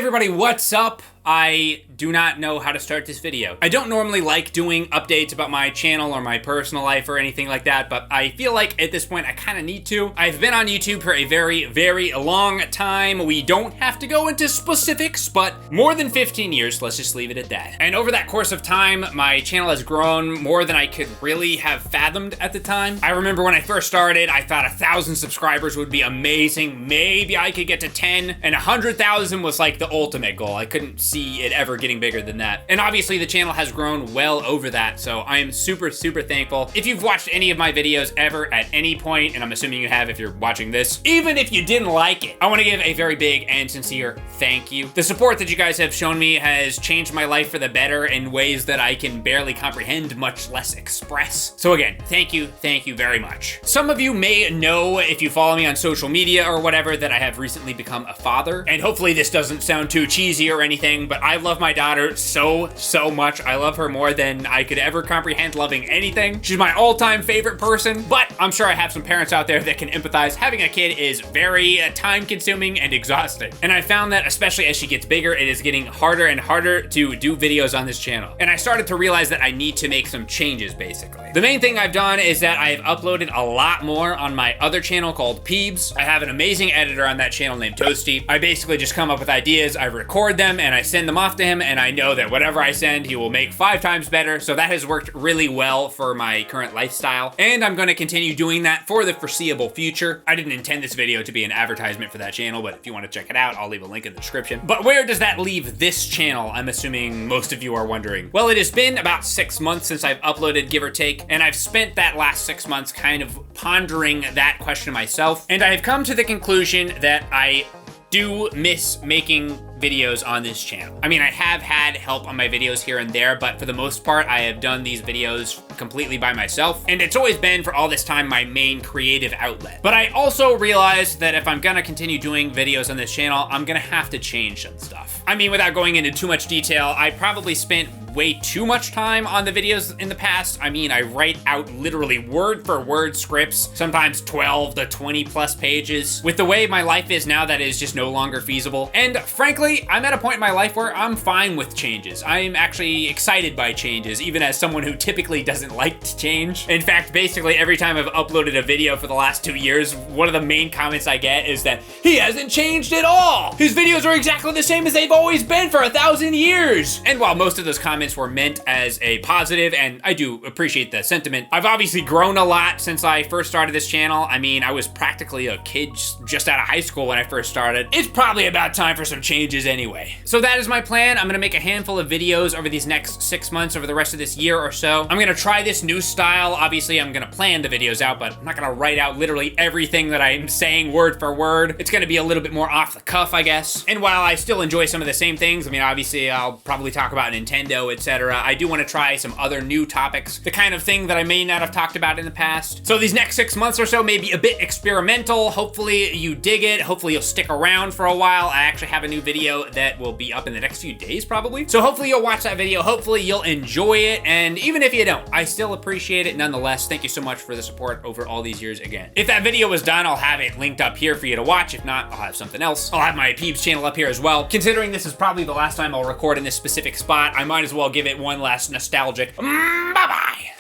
everybody, what's up? I do not know how to start this video. I don't normally like doing updates about my channel or my personal life or anything like that, but I feel like at this point I kind of need to. I've been on YouTube for a very, very long time. We don't have to go into specifics, but more than 15 years, let's just leave it at that. And over that course of time, my channel has grown more than I could really have fathomed at the time. I remember when I first started, I thought 1,000 subscribers would be amazing. Maybe I could get to 10, and 100,000 was like the ultimate goal. I couldn't see it ever getting bigger than that. And obviously the channel has grown well over that, so I am super, super thankful. If you've watched any of my videos ever at any point, and I'm assuming you have if you're watching this, even if you didn't like it, I want to give a very big and sincere thank you. The support that you guys have shown me has changed my life for the better in ways that I can barely comprehend, much less express. So again, thank you very much. Some of you may know, if you follow me on social media or whatever, that I have recently become a father, and hopefully this doesn't sound too cheesy or anything, but I love my daughter so much. I love her more than I could ever comprehend loving anything. She's my all-time favorite person, but I'm sure I have some parents out there that can empathize. Having a kid is very time-consuming and exhausting. And I found that especially as she gets bigger, it is getting harder and harder to do videos on this channel. And I started to realize that I need to make some changes, basically. The main thing I've done is that I've uploaded a lot more on my other channel called Peebs. I have an amazing editor on that channel named Toasty. I basically just come up with ideas, I record them, and I send them off to him, and I know that whatever I send, he will make 5 times better, so that has worked really well for my current lifestyle, and I'm going to continue doing that for the foreseeable future. I didn't intend this video to be an advertisement for that channel, but if you want to check it out, I'll leave a link in the description. But where does that leave this channel, I'm assuming most of you are wondering? Well, it has been about 6 months since I've uploaded, give or take, and I've spent that last 6 months kind of pondering that question myself, and I have come to the conclusion that I do miss making videos on this channel. I mean, I have had help on my videos here and there, but for the most part, I have done these videos completely by myself, and it's always been, for all this time, my main creative outlet. But I also realized that if I'm gonna continue doing videos on this channel, I'm gonna have to change some stuff. I mean, without going into too much detail, I probably spent way too much time on the videos in the past. I mean, I write out literally word for word scripts, sometimes 12 to 20 plus pages. With the way my life is now, that is just no longer feasible. And frankly, I'm at a point in my life where I'm fine with changes. I'm actually excited by changes, even as someone who typically doesn't like to change. In fact, basically every time I've uploaded a video for the last 2 years, one of the main comments I get is that he hasn't changed at all. His videos are exactly the same as they've always been for 1,000 years. And while most of those comments were meant as a positive, and I do appreciate the sentiment, I've obviously grown a lot since I first started this channel. I mean, I was practically a kid just out of high school when I first started. It's probably about time for some changes anyway. So that is my plan. I'm gonna make a handful of videos over these next 6 months, over the rest of this year or so. I'm gonna try this new style. Obviously, I'm gonna plan the videos out, but I'm not gonna write out literally everything that I'm saying word for word. It's gonna be a little bit more off the cuff, I guess. And while I still enjoy some of the same things, I mean, obviously, I'll probably talk about Nintendo, etc. I do want to try some other new topics, the kind of thing that I may not have talked about in the past. So these next 6 months or so may be a bit experimental. Hopefully you dig it. Hopefully you'll stick around for a while. I actually have a new video that will be up in the next few days, probably. So hopefully you'll watch that video. Hopefully you'll enjoy it. And even if you don't, I still appreciate it nonetheless. Thank you so much for the support over all these years again. If that video was done, I'll have it linked up here for you to watch. If not, I'll have something else. I'll have my Peebs channel up here as well. Considering this is probably the last time I'll record in this specific spot, I might as well give it one last nostalgic bye-bye.